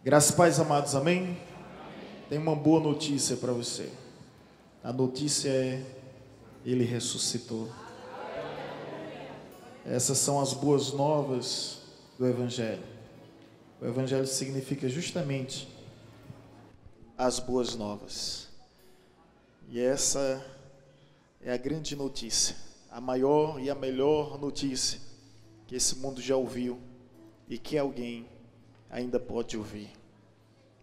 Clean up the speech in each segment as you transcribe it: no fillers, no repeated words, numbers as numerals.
Graças e paz, amados, amém? Tem uma boa notícia para você. A notícia é: Ele ressuscitou. Essas são as boas novas do Evangelho. O Evangelho significa justamente as boas novas. E essa é a grande notícia, a maior e a melhor notícia que esse mundo já ouviu e que alguém ainda pode ouvir.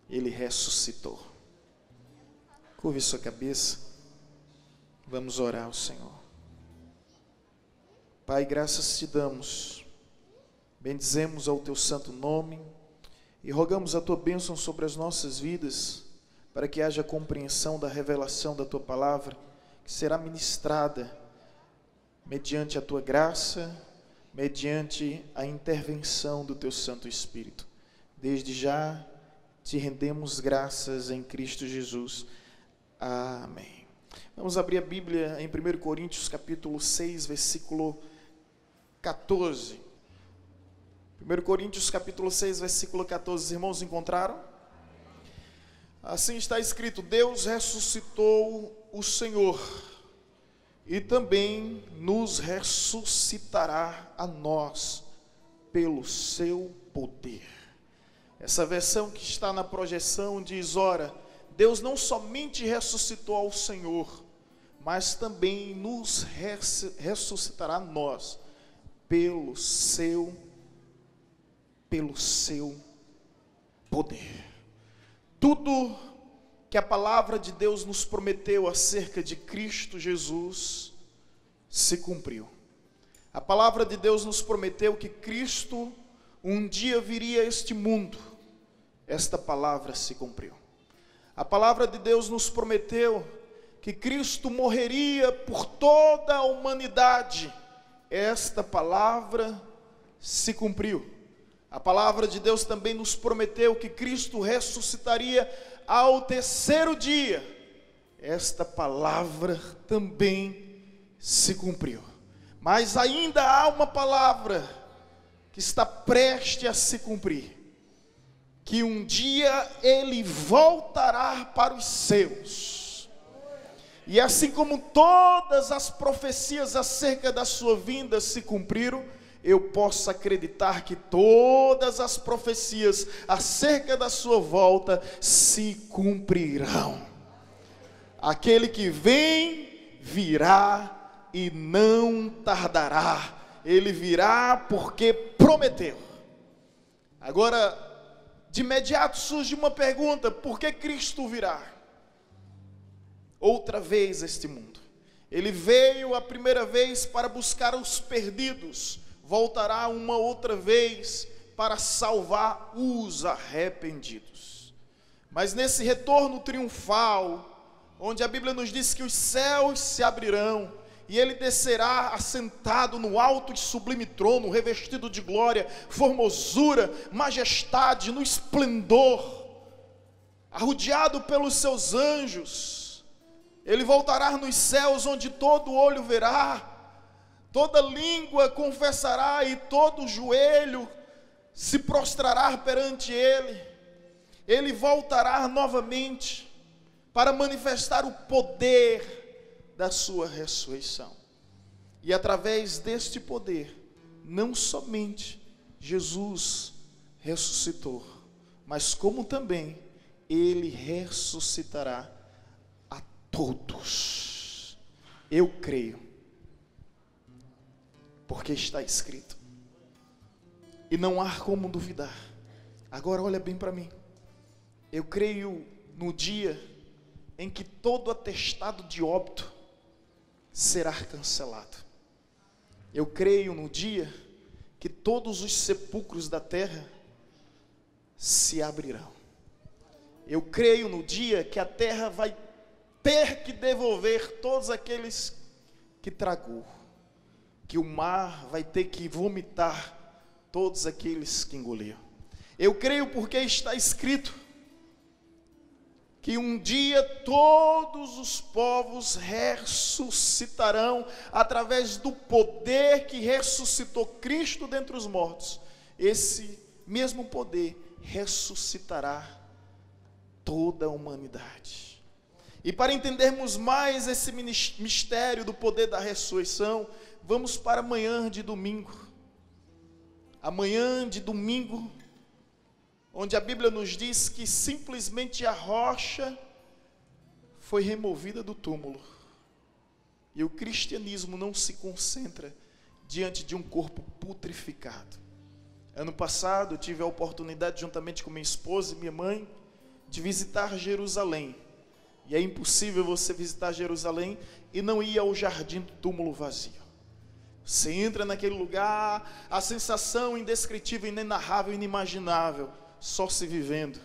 Ele ressuscitou. Curve sua cabeça. Vamos orar ao Senhor. Pai, graças te damos. Bendizemos ao teu santo nome e rogamos a tua bênção sobre as nossas vidas, para que haja compreensão da revelação da tua palavra, que será ministrada mediante a tua graça, mediante a intervenção do teu Santo Espírito. Desde já te rendemos graças em Cristo Jesus. Amém. Vamos abrir a Bíblia em 1 Coríntios capítulo 6, versículo 14. 1 Coríntios capítulo 6, versículo 14. Os irmãos encontraram? Assim está escrito: Deus ressuscitou o Senhor e também nos ressuscitará a nós pelo seu poder. Essa versão que está na projeção diz: ora, Deus não somente ressuscitou ao Senhor, mas também nos ressuscitará a nós pelo seu poder. Tudo que a palavra de Deus nos prometeu acerca de Cristo Jesus se cumpriu. A palavra de Deus nos prometeu que Cristo um dia viria a este mundo. Esta palavra se cumpriu. A palavra de Deus nos prometeu que Cristo morreria por toda a humanidade. Esta palavra se cumpriu. A palavra de Deus também nos prometeu que Cristo ressuscitaria ao terceiro dia. Esta palavra também se cumpriu. Mas ainda há uma palavra que está prestes a se cumprir, que um dia Ele voltará para os seus. E assim como todas as profecias acerca da sua vinda se cumpriram, eu posso acreditar que todas as profecias acerca da sua volta se cumprirão. Aquele que vem, virá e não tardará. Ele virá porque prometeu. Agora, de imediato surge uma pergunta: por que Cristo virá outra vez a este mundo? Ele veio a primeira vez para buscar os perdidos, voltará uma outra vez para salvar os arrependidos. Mas nesse retorno triunfal, onde a Bíblia nos diz que os céus se abrirão, e Ele descerá assentado no alto e sublime trono, revestido de glória, formosura, majestade, no esplendor, arrodeado pelos seus anjos. Ele voltará nos céus, onde todo olho verá, toda língua confessará e todo joelho se prostrará perante Ele. Ele voltará novamente para manifestar o poder da sua ressurreição. E através deste poder, não somente Jesus ressuscitou, mas como também Ele ressuscitará a todos. Eu creio, porque está escrito, e não há como duvidar. Agora olha bem para mim. Eu creio no dia em que todo atestado de óbito será cancelado. Eu creio no dia que todos os sepulcros da terra se abrirão. Eu creio no dia que a terra vai ter que devolver todos aqueles que tragou, que o mar vai ter que vomitar todos aqueles que engoliu. Eu creio porque está escrito que um dia todos os povos ressuscitarão através do poder que ressuscitou Cristo dentre os mortos. Esse mesmo poder ressuscitará toda a humanidade. E para entendermos mais esse mistério do poder da ressurreição, vamos para amanhã de domingo. Amanhã de domingo, onde a Bíblia nos diz que simplesmente a rocha foi removida do túmulo. E o cristianismo não se concentra diante de um corpo putrificado. Ano passado eu tive a oportunidade, juntamente com minha esposa e minha mãe, de visitar Jerusalém. E é impossível você visitar Jerusalém e não ir ao jardim do túmulo vazio. Você entra naquele lugar, a sensação indescritível, inenarrável, inimaginável, só se vivendo.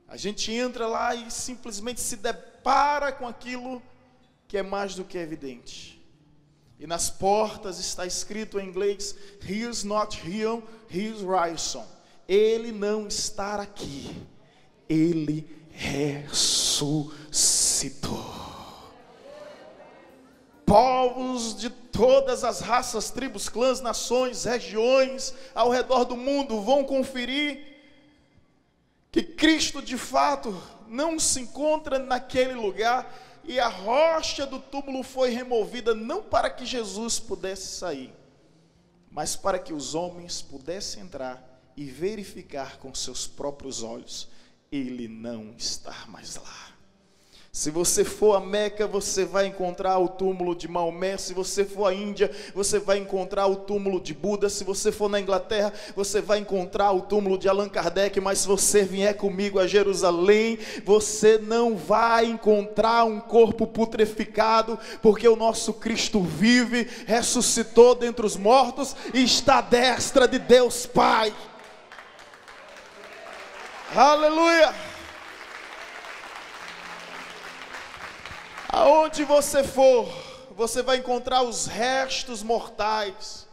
A gente entra lá e simplesmente se depara com aquilo que é mais do que evidente. E nas portas está escrito em inglês: He is not here, he is risen. Ele não está aqui, ele ressuscitou. Povos de todas as raças, tribos, clãs, nações, regiões ao redor do mundo vão conferir que Cristo de fato não se encontra naquele lugar, e a rocha do túmulo foi removida não para que Jesus pudesse sair, mas para que os homens pudessem entrar e verificar com seus próprios olhos: ele não está mais lá. Se você for a Meca, você vai encontrar o túmulo de Maomé. Se você for à Índia, você vai encontrar o túmulo de Buda. Se você for na Inglaterra, você vai encontrar o túmulo de Allan Kardec. Mas se você vier comigo a Jerusalém, você não vai encontrar um corpo putreficado, porque o nosso Cristo vive, ressuscitou dentre os mortos e está à destra de Deus Pai. Aleluia! Aonde você for, você vai encontrar os restos mortais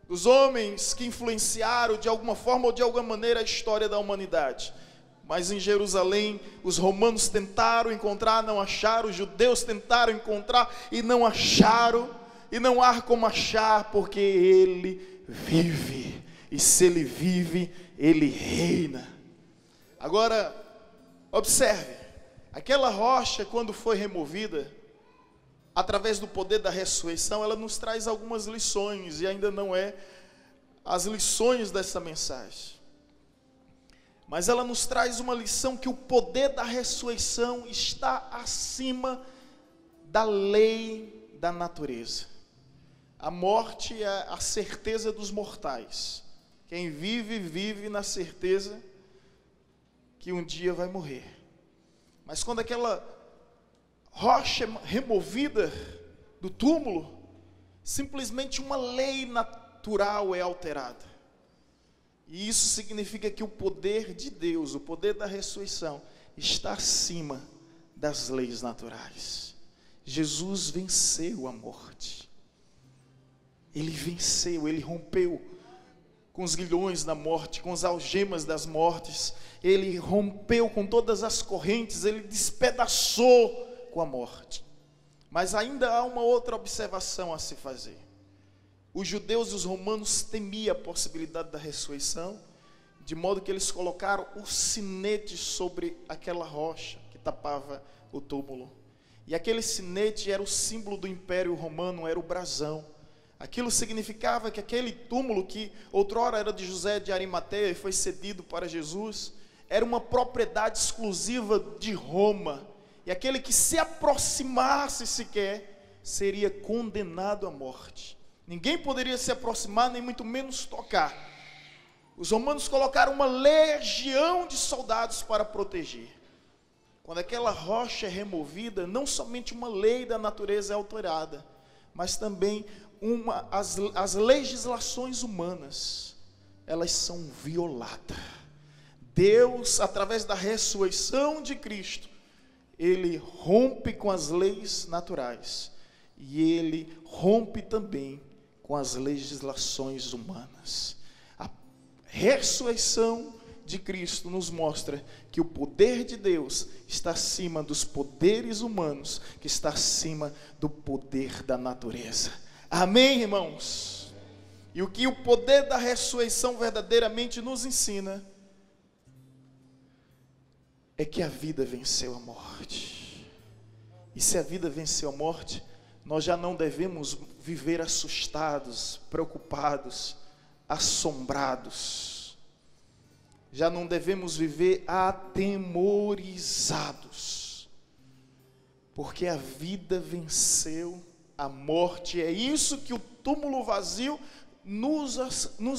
dos homens que influenciaram de alguma forma ou de alguma maneira a história da humanidade. Mas em Jerusalém, os romanos tentaram encontrar, não acharam. Os judeus tentaram encontrar e não acharam. E não há como achar, porque ele vive. E se ele vive, ele reina. Agora, observe. Aquela rocha, quando foi removida, através do poder da ressurreição, ela nos traz algumas lições, e ainda não é as lições dessa mensagem. Mas ela nos traz uma lição que o poder da ressurreição está acima da lei da natureza. A morte é a certeza dos mortais. Quem vive, vive na certeza que um dia vai morrer. Mas quando aquela rocha é removida do túmulo, simplesmente uma lei natural é alterada. E isso significa que o poder de Deus, o poder da ressurreição, está acima das leis naturais. Jesus venceu a morte. Ele venceu, ele rompeu com os grilhões da morte, com as algemas das mortes. Ele rompeu com todas as correntes, ele despedaçou com a morte. Mas ainda há uma outra observação a se fazer. Os judeus e os romanos temiam a possibilidade da ressurreição, de modo que eles colocaram o sinete sobre aquela rocha que tapava o túmulo. E aquele sinete era o símbolo do Império Romano, era o brasão. Aquilo significava que aquele túmulo, que outrora era de José de Arimateia e foi cedido para Jesus, era uma propriedade exclusiva de Roma. E aquele que se aproximasse sequer seria condenado à morte. Ninguém poderia se aproximar, nem muito menos tocar. Os romanos colocaram uma legião de soldados para proteger. Quando aquela rocha é removida, não somente uma lei da natureza é alterada, mas também as legislações humanas, elas são violadas. Deus, através da ressurreição de Cristo, ele rompe com as leis naturais e ele rompe também com as legislações humanas. A ressurreição de Cristo nos mostra que o poder de Deus está acima dos poderes humanos, que está acima do poder da natureza. Amém, irmãos? E o que o poder da ressurreição verdadeiramente nos ensina é que a vida venceu a morte. E se a vida venceu a morte, nós já não devemos viver assustados, preocupados, assombrados. Já não devemos viver atemorizados, porque a vida venceu a morte. É isso que o túmulo vazio nos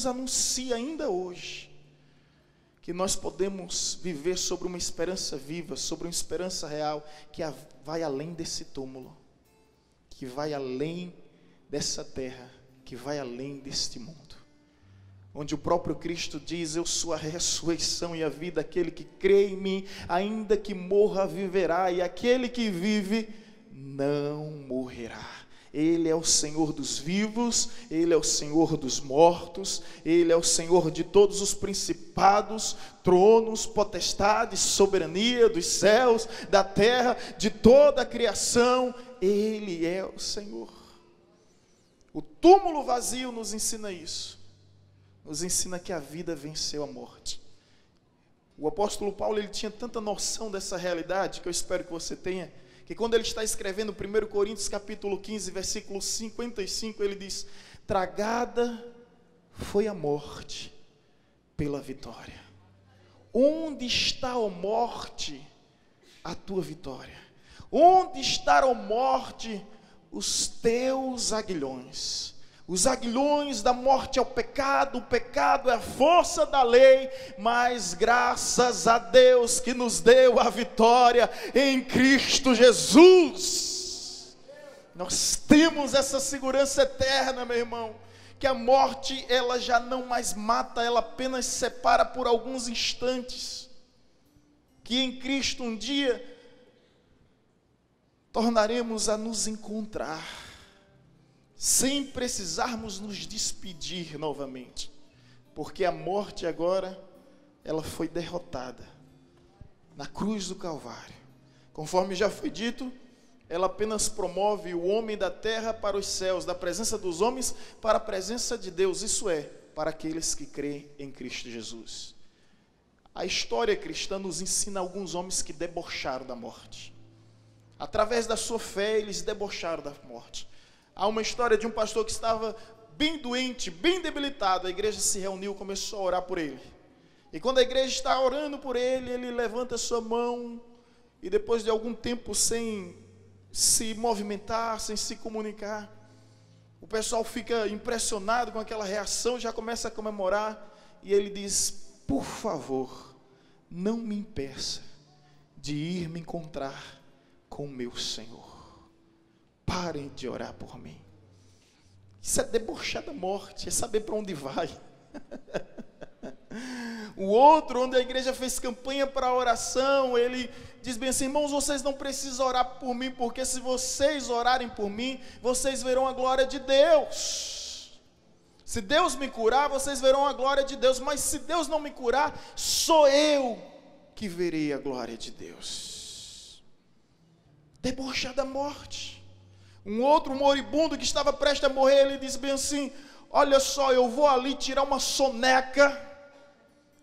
anuncia ainda hoje, que nós podemos viver sobre uma esperança viva, sobre uma esperança real, que vai além desse túmulo, que vai além dessa terra, que vai além deste mundo, onde o próprio Cristo diz: eu sou a ressurreição e a vida, aquele que crê em mim, ainda que morra, viverá, e aquele que vive não morrerá. Ele é o Senhor dos vivos, Ele é o Senhor dos mortos, Ele é o Senhor de todos os principados, tronos, potestades, soberania dos céus, da terra, de toda a criação. Ele é o Senhor. O túmulo vazio nos ensina isso, nos ensina que a vida venceu a morte. O apóstolo Paulo, ele tinha tanta noção dessa realidade, que eu espero que você tenha, que quando ele está escrevendo 1 Coríntios capítulo 15, versículo 55, ele diz: tragada foi a morte pela vitória. Onde está, ó morte, a tua vitória? Onde está, ó morte, os teus aguilhões? Os aguilhões da morte é o pecado é a força da lei, mas graças a Deus que nos deu a vitória em Cristo Jesus. Nós temos essa segurança eterna, meu irmão, que a morte, ela já não mais mata, ela apenas separa por alguns instantes, que em Cristo um dia tornaremos a nos encontrar, sem precisarmos nos despedir novamente, porque a morte agora, ela foi derrotada na cruz do Calvário. Conforme já foi dito, ela apenas promove o homem da terra para os céus, da presença dos homens para a presença de Deus, isso é, para aqueles que creem em Cristo Jesus. A história cristã nos ensina alguns homens que debocharam da morte. Através da sua fé, eles debocharam da morte. Há uma história de um pastor que estava bem doente, bem debilitado. A igreja se reuniu, começou a orar por ele. E quando a igreja está orando por ele, ele levanta a sua mão e depois de algum tempo sem se movimentar, sem se comunicar, o pessoal fica impressionado com aquela reação, já começa a comemorar, e ele diz: por favor, não me impeça de ir me encontrar com o meu Senhor. Parem de orar por mim. Isso é debochar da morte, é saber para onde vai. O outro, onde a igreja fez campanha para oração, ele diz bem assim: irmãos, vocês não precisam orar por mim, porque se vocês orarem por mim, vocês verão a glória de Deus. Se Deus me curar, vocês verão a glória de Deus, mas se Deus não me curar, sou eu que verei a glória de Deus. Debochar da morte. Um outro moribundo que estava prestes a morrer, ele diz bem assim: olha só, eu vou ali tirar uma soneca,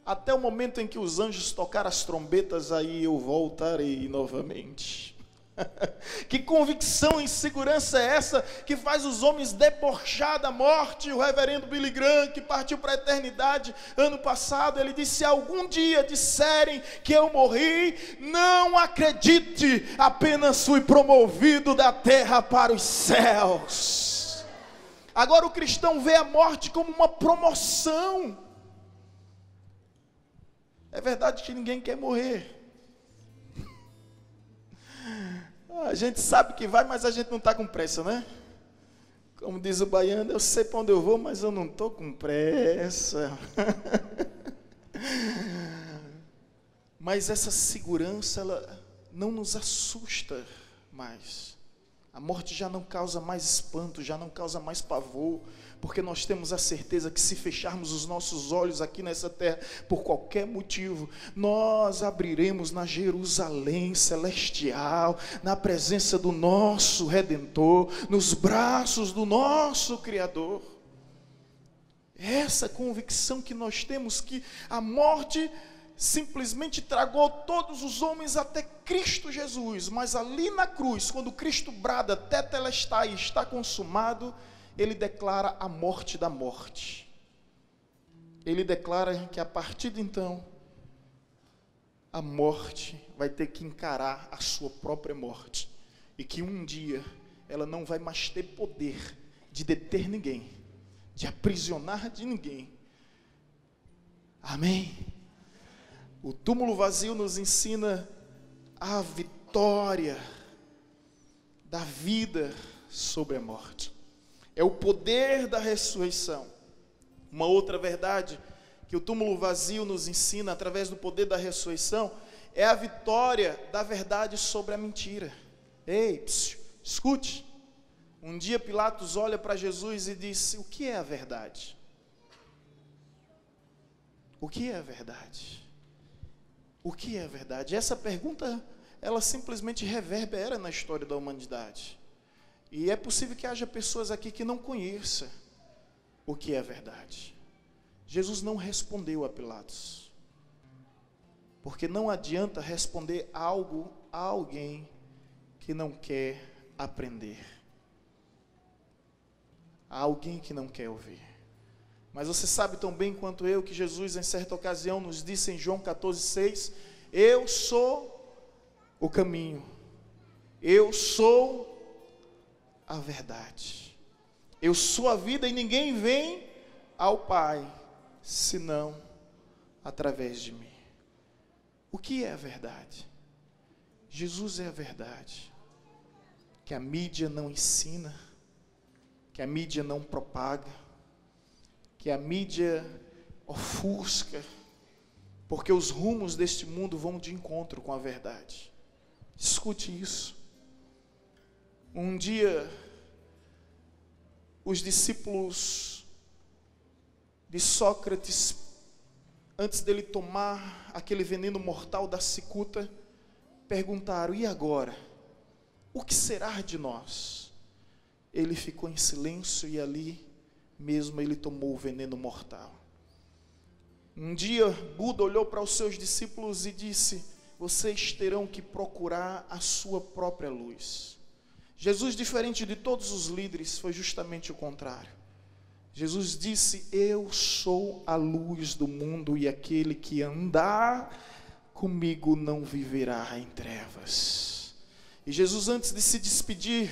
até o momento em que os anjos tocarem as trombetas, aí eu voltarei novamente. Que convicção e segurança é essa que faz os homens debochar da morte? O reverendo Billy Graham, que partiu para a eternidade ano passado, ele disse: se algum dia disserem que eu morri, não acredite, apenas fui promovido da terra para os céus. Agora o cristão vê a morte como uma promoção. É verdade que ninguém quer morrer. A gente sabe que vai, mas a gente não está com pressa, né? Como diz o baiano: eu sei para onde eu vou, mas eu não estou com pressa. Mas essa segurança, ela não nos assusta mais. A morte já não causa mais espanto, já não causa mais pavor, porque nós temos a certeza que se fecharmos os nossos olhos aqui nessa terra, por qualquer motivo, nós abriremos na Jerusalém celestial, na presença do nosso Redentor, nos braços do nosso Criador. Essa convicção que nós temos, que a morte, simplesmente tragou todos os homens até Cristo Jesus, mas ali na cruz, quando Cristo brada, tetelestai, está consumado, ele declara a morte da morte. Ele declara que a partir de então, a morte vai ter que encarar a sua própria morte, e que um dia ela não vai mais ter poder de deter ninguém, de aprisionar de ninguém. Amém? O túmulo vazio nos ensina a vitória da vida sobre a morte. É o poder da ressurreição. Uma outra verdade que o túmulo vazio nos ensina através do poder da ressurreição é a vitória da verdade sobre a mentira. Ei, escute. Um dia Pilatos olha para Jesus e disse: o que é a verdade? O que é a verdade? O que é a verdade? Essa pergunta, ela simplesmente reverbera na história da humanidade. E é possível que haja pessoas aqui que não conheçam o que é a verdade. Jesus não respondeu a Pilatos, porque não adianta responder algo a alguém que não quer aprender, a alguém que não quer ouvir. Mas você sabe tão bem quanto eu que Jesus, em certa ocasião, nos disse em João 14,6: eu sou o caminho, eu sou a verdade, eu sou a vida, e ninguém vem ao Pai senão através de mim. O que é a verdade? Jesus é a verdade, que a mídia não ensina, que a mídia não propaga, que a mídia ofusca, porque os rumos deste mundo vão de encontro com a verdade. Escute isso. Um dia, os discípulos de Sócrates, antes dele tomar aquele veneno mortal da cicuta, perguntaram: e agora? O que será de nós? Ele ficou em silêncio e ali mesmo ele tomou o veneno mortal. Um dia Buda olhou para os seus discípulos e disse: vocês terão que procurar a sua própria luz. Jesus, diferente de todos os líderes, foi justamente o contrário. Jesus disse: eu sou a luz do mundo, e aquele que andar comigo não viverá em trevas. E Jesus, antes de se despedir,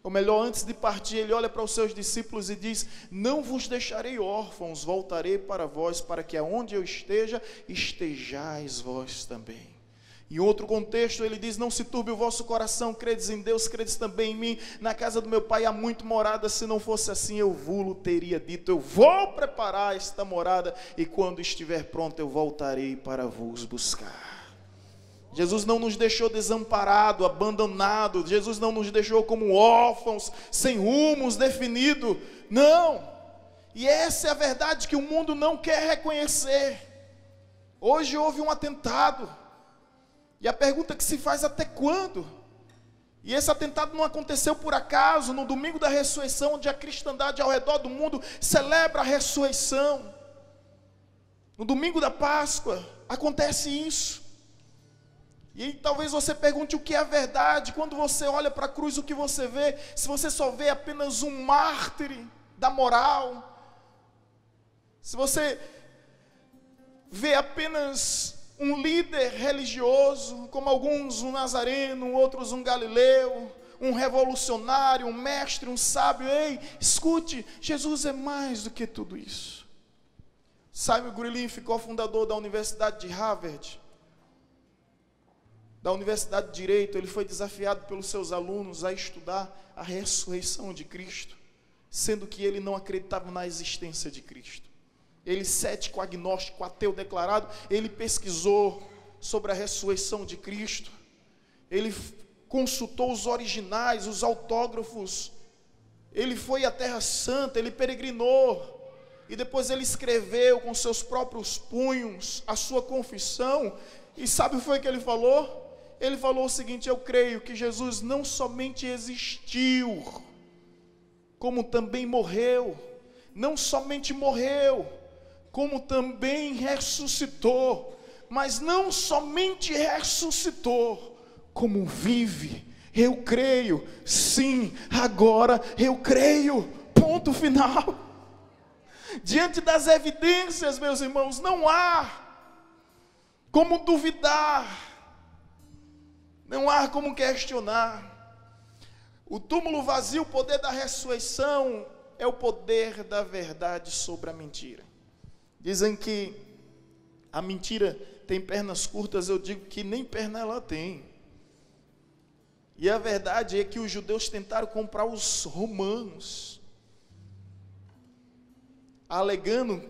ou melhor, antes de partir, ele olha para os seus discípulos e diz: não vos deixarei órfãos, voltarei para vós, para que aonde eu esteja, estejais vós também. Em outro contexto ele diz: não se turbe o vosso coração, credes em Deus, credes também em mim. Na casa do meu pai há muito morada, se não fosse assim eu vou-lo teria dito. Eu vou preparar esta morada, e quando estiver pronto eu voltarei para vos buscar. Jesus não nos deixou desamparado, abandonado. Jesus não nos deixou como órfãos, sem rumos definido. Não. E essa é a verdade que o mundo não quer reconhecer. Hoje houve um atentado, e a pergunta que se faz: até quando? E esse atentado não aconteceu por acaso. No domingo da ressurreição, onde a cristandade ao redor do mundo celebra a ressurreição, no domingo da Páscoa, acontece isso. E aí talvez você pergunte: o que é a verdade? Quando você olha para a cruz, o que você vê? Se você só vê apenas um mártir da moral, se você vê apenas um líder religioso, como alguns um nazareno, outros um galileu, um revolucionário, um mestre, um sábio, ei, escute, Jesus é mais do que tudo isso. Simon Green ficou fundador da Universidade de Harvard, da Universidade de Direito. Ele foi desafiado pelos seus alunos a estudar a ressurreição de Cristo, sendo que ele não acreditava na existência de Cristo. Ele, cético, agnóstico, ateu declarado, ele pesquisou sobre a ressurreição de Cristo. Ele consultou os originais, os autógrafos. Ele foi à Terra Santa, ele peregrinou. E depois ele escreveu com seus próprios punhos a sua confissão. E sabe o que foi que ele falou? Ele falou o seguinte: eu creio que Jesus não somente existiu, como também morreu. Não somente morreu, como também ressuscitou. mas não somente ressuscitou, como vive. Eu creio, sim, agora eu creio, ponto final. Diante das evidências, meus irmãos, não há como duvidar, não há como questionar. O túmulo vazio, o poder da ressurreição, é o poder da verdade sobre a mentira. Dizem que a mentira tem pernas curtas, eu digo que nem perna ela tem. E a verdade é que os judeus tentaram comprar os romanos, alegando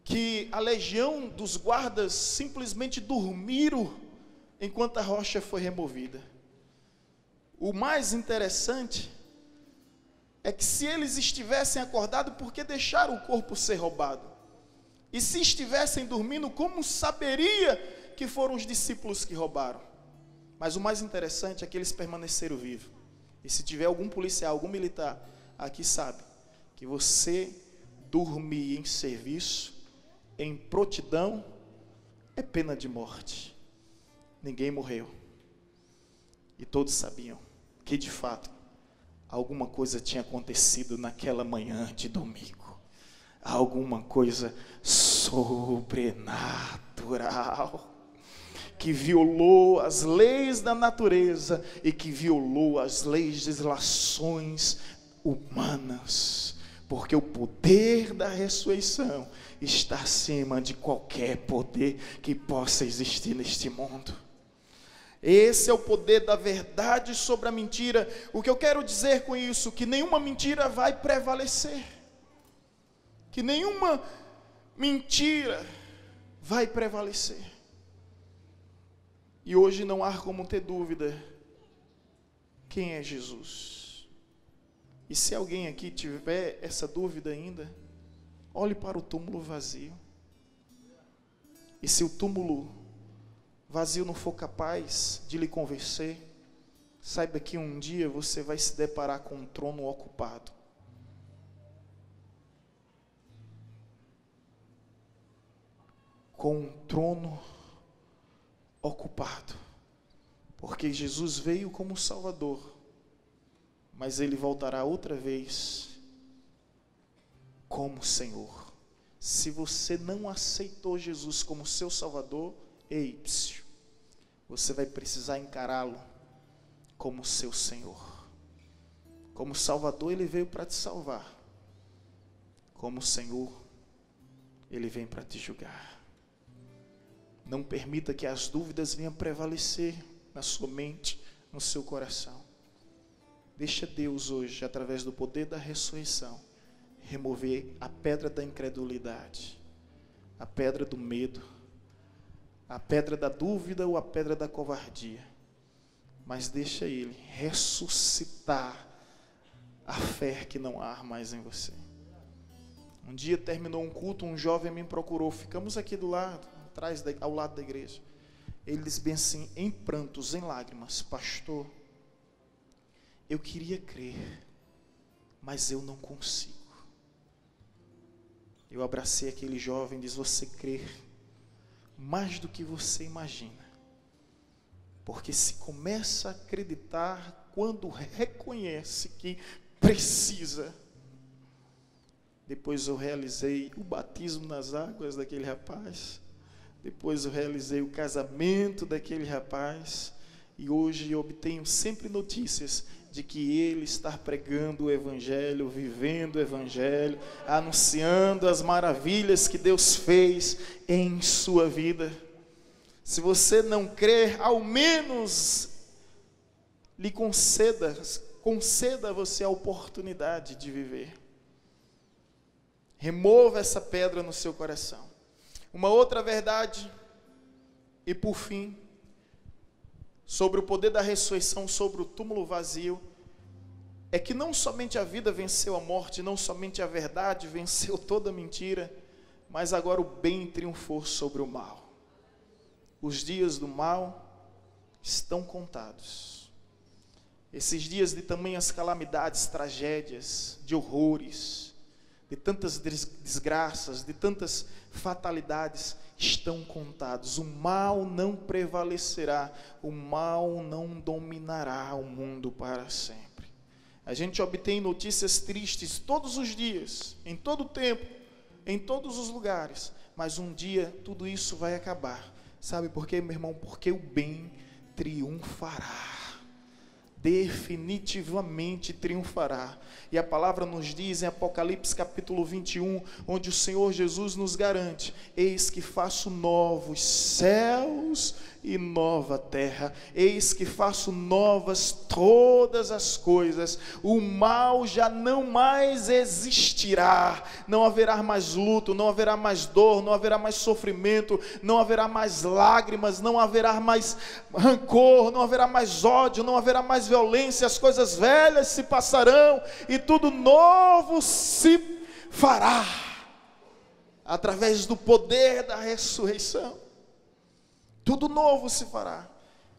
que a legião dos guardas simplesmente dormiram enquanto a rocha foi removida. O mais interessante é que se eles estivessem acordados, por que deixaram o corpo ser roubado? E se estivessem dormindo, como saberia que foram os discípulos que roubaram? Mas o mais interessante é que eles permaneceram vivos. E se tiver algum policial, algum militar aqui sabe que você dormir em serviço, em prontidão, é pena de morte. Ninguém morreu. E todos sabiam que de fato alguma coisa tinha acontecido naquela manhã de domingo. Alguma coisa sobrenatural, que violou as leis da natureza e que violou as legislações humanas, porque o poder da ressurreição está acima de qualquer poder que possa existir neste mundo. Esse é o poder da verdade sobre a mentira. O que eu quero dizer com isso? Que nenhuma mentira vai prevalecer, que nenhuma mentira vai prevalecer. E hoje não há como ter dúvida quem é Jesus. E se alguém aqui tiver essa dúvida ainda, olhe para o túmulo vazio. E se o túmulo vazio não for capaz de lhe convencer, saiba que um dia você vai se deparar com um trono ocupado. Com um trono ocupado, porque Jesus veio como Salvador, mas Ele voltará outra vez como Senhor. Se você não aceitou Jesus como seu Salvador, ei, você vai precisar encará-lo como seu Senhor. Como Salvador, Ele veio para te salvar. Como Senhor, Ele vem para te julgar. Não permita que as dúvidas venham prevalecer na sua mente, no seu coração. Deixa Deus hoje, através do poder da ressurreição, remover a pedra da incredulidade, a pedra do medo, a pedra da dúvida ou a pedra da covardia. Mas deixa Ele ressuscitar a fé que não há mais em você. Um dia terminou um culto, um jovem me procurou, ficamos aqui do lado, ao lado da igreja. Ele disse bem assim, em prantos, em lágrimas: pastor, eu queria crer, mas eu não consigo. Eu abracei aquele jovem e disse: você crê mais do que você imagina, porque se começa a acreditar quando reconhece que precisa. Depois eu realizei o batismo nas águas daquele rapaz. Depois eu realizei o casamento daquele rapaz. E hoje eu obtenho sempre notícias de que ele está pregando o Evangelho, vivendo o Evangelho, anunciando as maravilhas que Deus fez em sua vida. Se você não crer, ao menos lhe conceda a você a oportunidade de viver. Remova essa pedra no seu coração. Uma outra verdade, e por fim, sobre o poder da ressurreição, sobre o túmulo vazio, é que não somente a vida venceu a morte, não somente a verdade venceu toda a mentira, mas agora o bem triunfou sobre o mal. Os dias do mal estão contados. Esses dias de tamanhas calamidades, tragédias, de horrores, de tantas desgraças, de tantas fatalidades, estão contados. O mal não prevalecerá, o mal não dominará o mundo para sempre. A gente obtém notícias tristes todos os dias, em todo o tempo, em todos os lugares, mas um dia tudo isso vai acabar. Sabe por quê, meu irmão? Porque o bem triunfará. Definitivamente triunfará. E a palavra nos diz em Apocalipse capítulo 21, onde o Senhor Jesus nos garante: eis que faço novos céus e nova terra, eis que faço novas todas as coisas, o mal já não mais existirá, não haverá mais luto, não haverá mais dor, não haverá mais sofrimento, não haverá mais lágrimas, não haverá mais rancor, não haverá mais ódio, não haverá mais violência, as coisas velhas se passarão e tudo novo se fará, através do poder da ressurreição. Tudo novo se fará.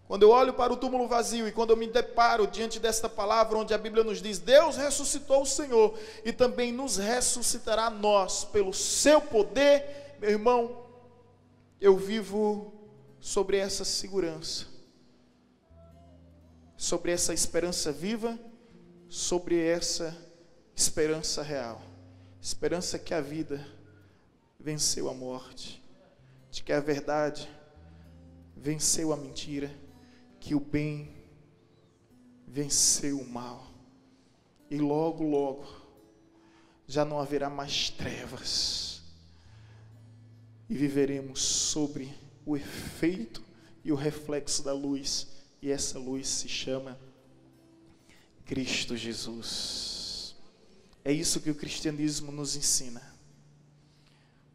Quando eu olho para o túmulo vazio e quando eu me deparo diante desta palavra, onde a Bíblia nos diz: Deus ressuscitou o Senhor e também nos ressuscitará nós pelo seu poder, meu irmão, eu vivo sobre essa segurança, sobre essa esperança viva, sobre essa esperança real, esperança que a vida venceu a morte, de que a verdade venceu a mentira, que o bem venceu o mal, e logo, logo, já não haverá mais trevas, e viveremos sobre o efeito e o reflexo da luz, e essa luz se chama Cristo Jesus. É isso que o cristianismo nos ensina.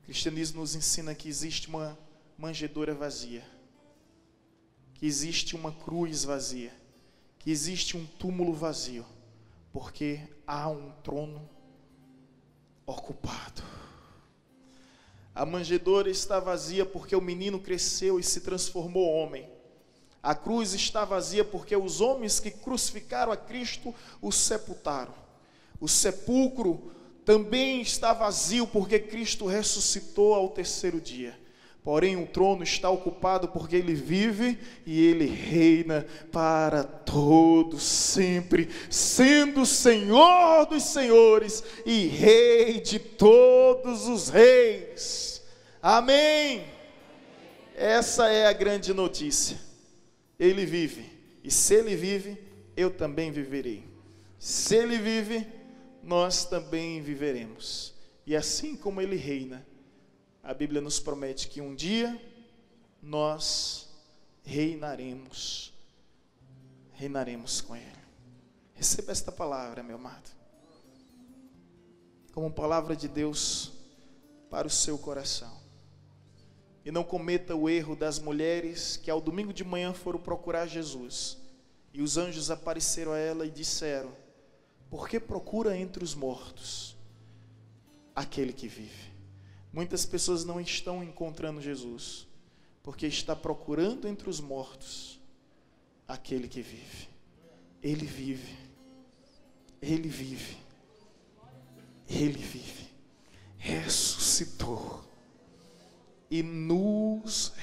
O cristianismo nos ensina que existe uma manjedoura vazia, que existe uma cruz vazia, que existe um túmulo vazio, porque há um trono ocupado. A manjedoura está vazia porque o menino cresceu e se transformou homem. A cruz está vazia porque os homens que crucificaram a Cristo o sepultaram. O sepulcro também está vazio porque Cristo ressuscitou ao terceiro dia. Porém, o trono está ocupado porque Ele vive e Ele reina para todos sempre, sendo Senhor dos senhores e Rei de todos os reis. Amém? Essa é a grande notícia. Ele vive, e se Ele vive, eu também viverei. Se Ele vive, nós também viveremos. E assim como Ele reina, a Bíblia nos promete que um dia nós reinaremos com Ele. Receba esta palavra, meu amado, como palavra de Deus para o seu coração. E não cometa o erro das mulheres que ao domingo de manhã foram procurar Jesus, e os anjos apareceram a ela e disseram: por que procura entre os mortos aquele que vive? Muitas pessoas não estão encontrando Jesus, porque está procurando entre os mortos aquele que vive. Ele vive, Ele vive, Ele vive, ressuscitou e nos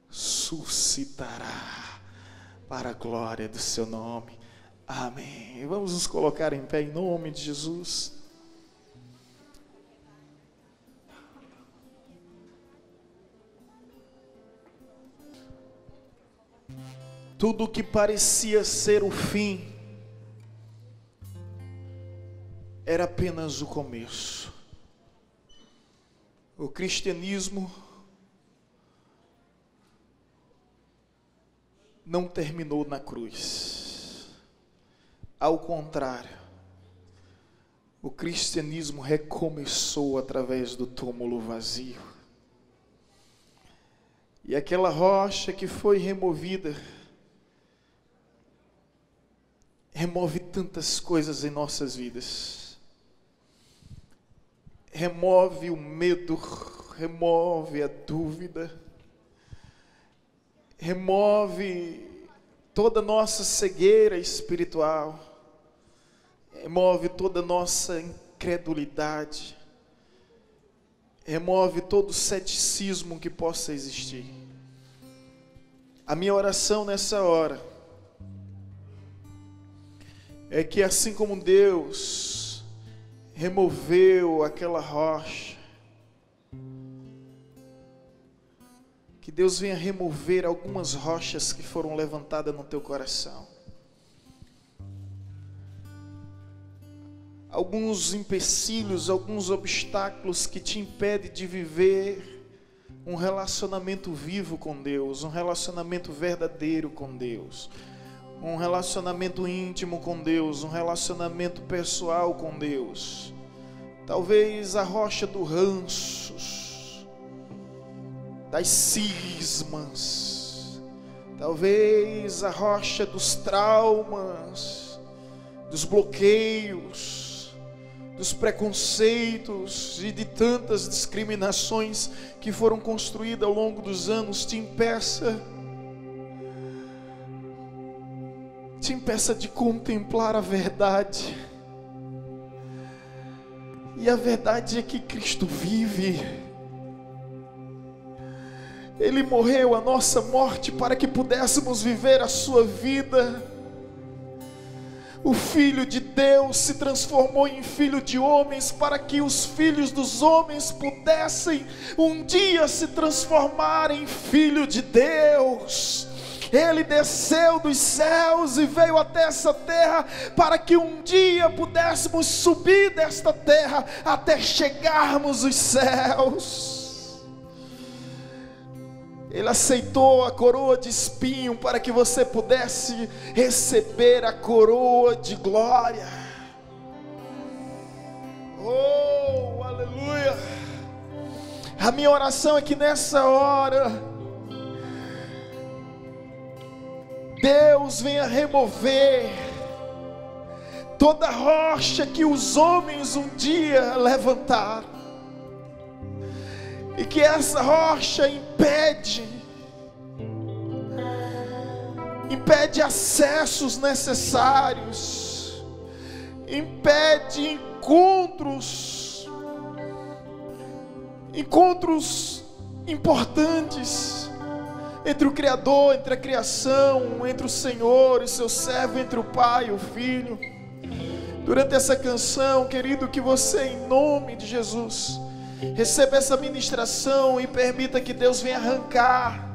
ressuscitará para a glória do seu nome. Amém. Vamos nos colocar em pé em nome de Jesus. Tudo que parecia ser o fim era apenas o começo. O cristianismo não terminou na cruz. Ao contrário, o cristianismo recomeçou através do túmulo vazio. E aquela rocha que foi removida remove tantas coisas em nossas vidas. Remove o medo, remove a dúvida, remove toda a nossa cegueira espiritual, remove toda a nossa incredulidade, remove todo ceticismo que possa existir. A minha oração nessa hora é que, assim como Deus removeu aquela rocha, que Deus venha remover algumas rochas que foram levantadas no teu coração. Alguns empecilhos, alguns obstáculos que te impedem de viver um relacionamento vivo com Deus, um relacionamento verdadeiro com Deus, um relacionamento íntimo com Deus, um relacionamento pessoal com Deus. Talvez a rocha do ranços, das cismas, talvez a rocha dos traumas, dos bloqueios, dos preconceitos e de tantas discriminações que foram construídas ao longo dos anos te impeça de contemplar a verdade. E a verdade é que Cristo vive. Ele morreu a nossa morte para que pudéssemos viver a sua vida. O Filho de Deus se transformou em filho de homens para que os filhos dos homens pudessem um dia se transformar em filho de Deus. Ele desceu dos céus e veio até essa terra para que um dia pudéssemos subir desta terra até chegarmos aos céus. Ele aceitou a coroa de espinho para que você pudesse receber a coroa de glória. Oh, aleluia! A minha oração é que nessa hora Deus venha remover toda rocha que os homens um dia levantaram, e que essa rocha impede acessos necessários, impede encontros importantes entre o Criador, entre a criação, entre o Senhor e seu servo, entre o Pai e o Filho. Durante essa canção, querido, que você, em nome de Jesus, receba essa ministração e permita que Deus venha arrancar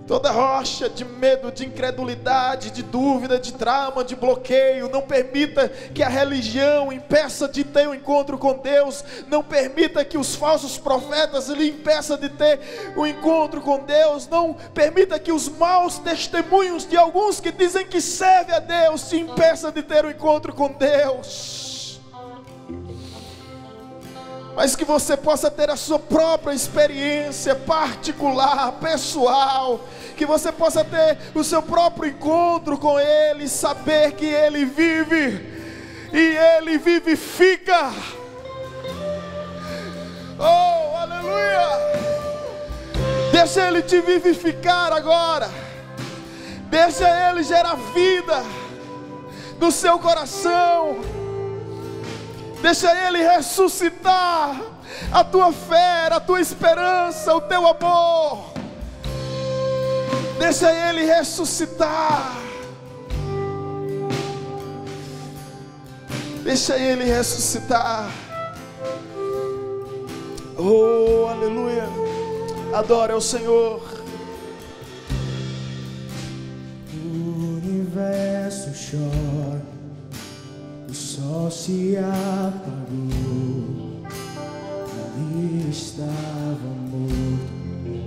toda rocha de medo, de incredulidade, de dúvida, de trauma, de bloqueio. Não permita que a religião impeça de ter um encontro com Deus. Não permita que os falsos profetas lhe impeçam de ter um encontro com Deus. Não permita que os maus testemunhos de alguns que dizem que servem a Deus te impeçam de ter um encontro com Deus. Mas que você possa ter a sua própria experiência particular, pessoal. Que você possa ter o seu próprio encontro com Ele, saber que Ele vive e Ele vivifica. Oh, aleluia! Deixa Ele te vivificar agora. Deixa Ele gerar vida no seu coração. Deixa Ele ressuscitar a tua fé, a tua esperança, o teu amor. Deixa Ele ressuscitar. Deixa Ele ressuscitar. Oh, aleluia. Adora o Senhor. O universo chora, o sol se apagou, ali estava morto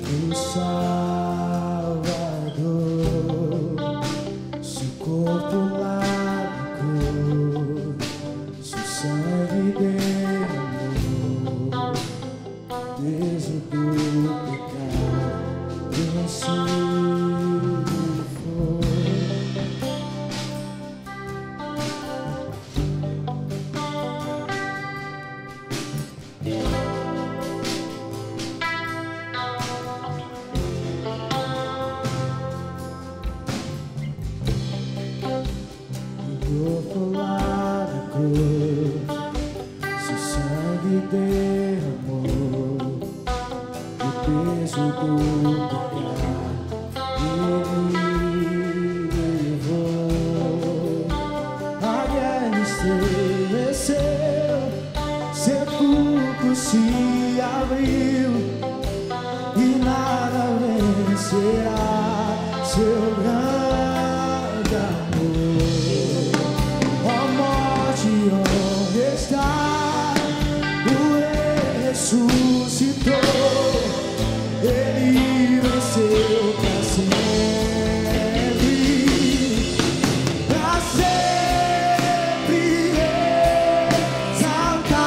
o Salvador. Seu corpo lavou, seu sangue derramou, peso do pecado vencido foi. Lá na cruz, seu sangue do pecado Ele levou. A guerra estremeceu, sepulcro se abriu e nada vencerá seu grande amor. Ó morte, onde está? O Rei ressuscitou, Ele venceu pra sempre, pra sempre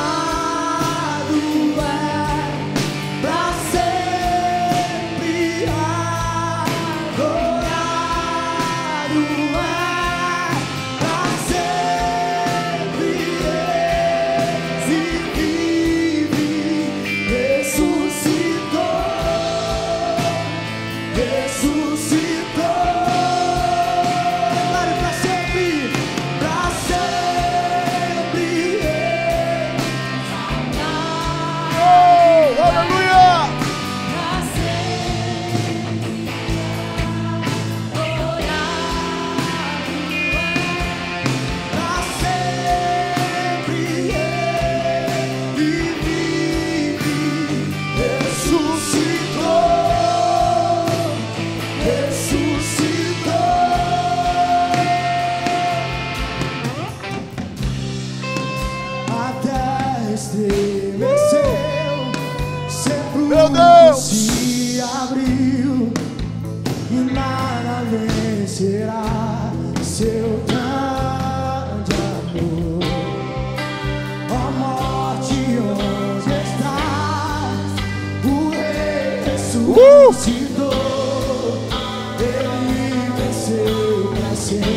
exaltado é, pra sempre adorado é, pra sempre se vive, ressuscitou, ressuscitou. Declare pra sempre Oh, aleluia! pra sempre ele vive, ressuscitou, ressuscitou. A terra estremeceu, Meu sepulcro Deus! se abriu e nada vencerá seu grande amor. Ó morte, onde estás? O Rei ressuscitou, Ele venceu pra sempre,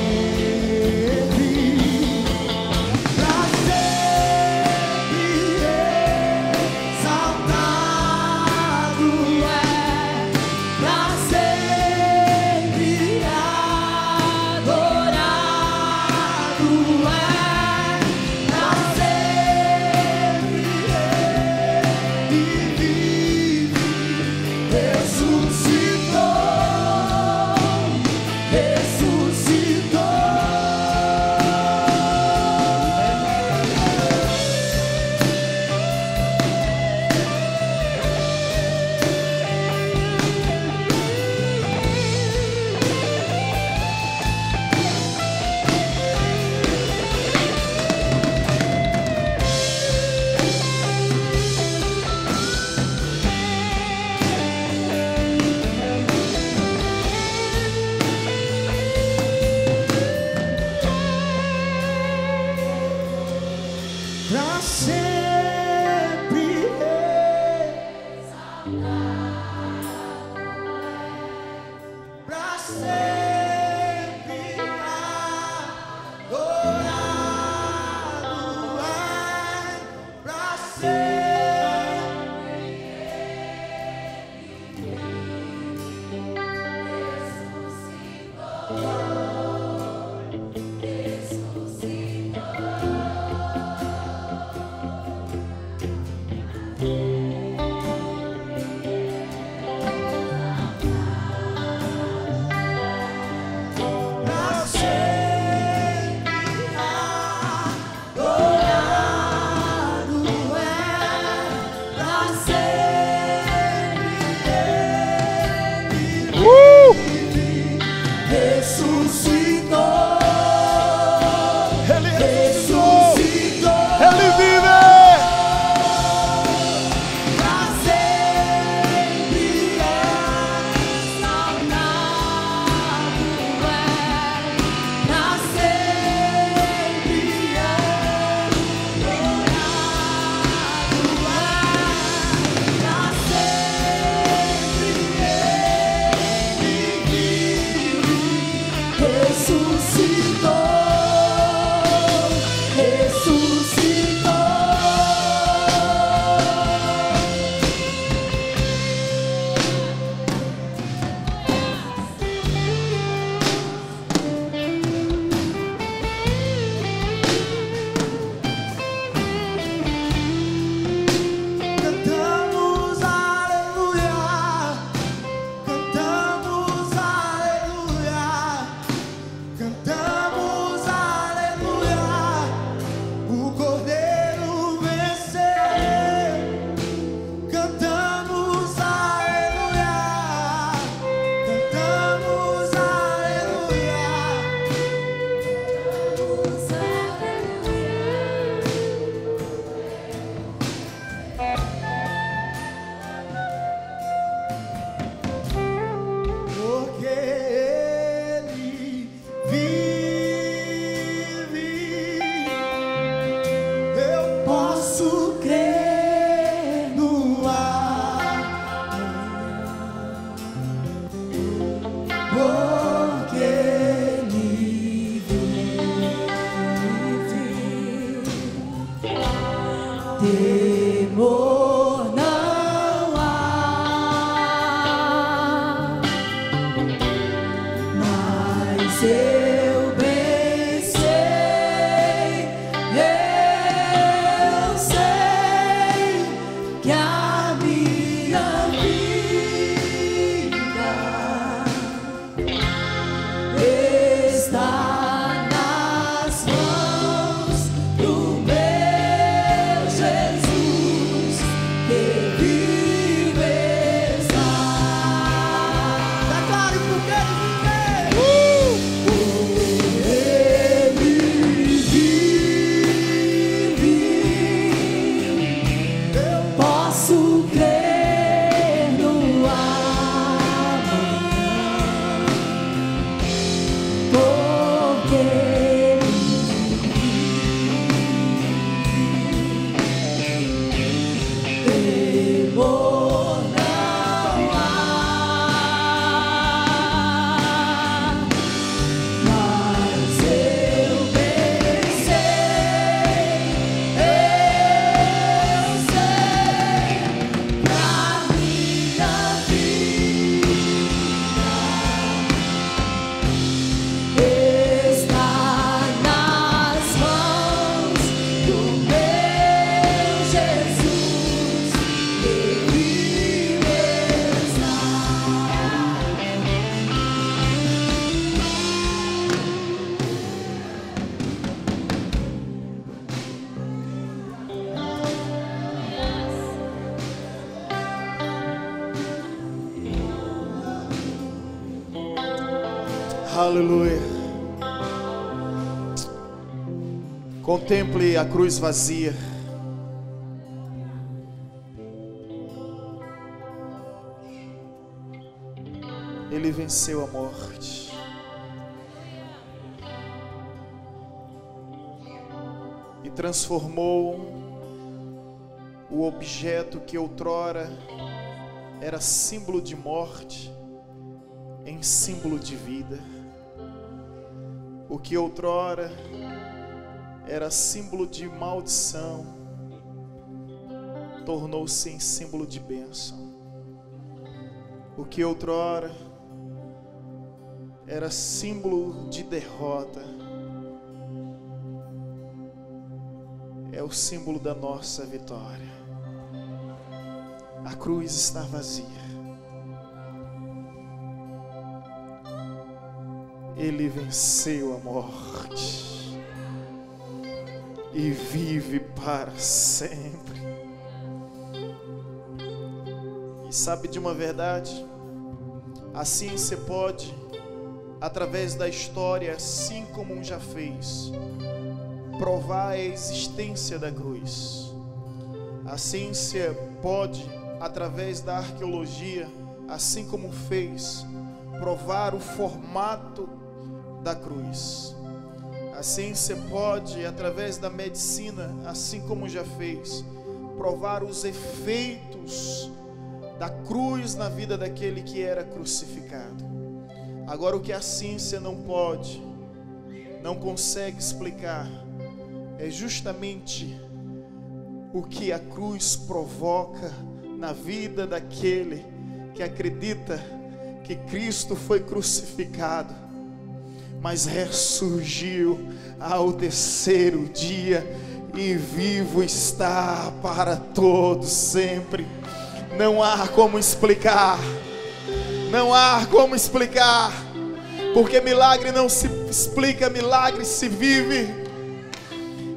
pra sempre exaltado é, pra sempre adorado é, pra sempre ele vive, ressuscitou, ressuscitou. Pra sempre pra sempre adorado é, pra sempre ressuscitou. temor não há, mas eu bem sei, eu sei que a minha vida está nas mãos do meu Jesus, que vive está. Declare porque ele vive. Eu posso crer no amanhã, porque temor não há, mas eu bem sei, eu sei que a minha vida está nas mãos do meu Jesus, que vive está. Aleluia. Contemple a cruz vazia. Ele venceu a morte. E transformou o objeto que outrora era símbolo de morte em símbolo de vida. O que outrora era símbolo de maldição tornou-se em símbolo de bênção. O que outrora era símbolo de derrota é o símbolo da nossa vitória. A cruz está vazia. Ele venceu a morte e vive para sempre. E sabe de uma verdade? A ciência pode, através da história, assim como já fez, provar a existência da cruz. A ciência pode, através da arqueologia, assim como fez, provar o formato da cruz. A ciência pode, através da medicina, assim como já fez, provar os efeitos da cruz na vida daquele que era crucificado. Agora, o que a ciência não pode, não consegue explicar, é justamente o que a cruz provoca na vida daquele que acredita que Cristo foi crucificado, mas ressurgiu ao terceiro dia e vivo está para todos sempre. Não há como explicar, não há como explicar, porque milagre não se explica, milagre se vive.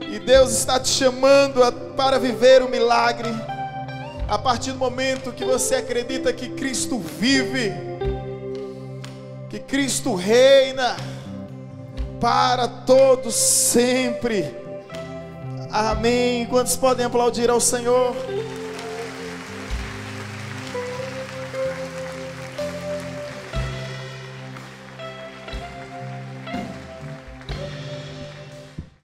E Deus está te chamando para viver o milagre. A partir do momento que você acredita que Cristo vive, que Cristo reina para todos sempre. Amém. Quantos podem aplaudir ao Senhor?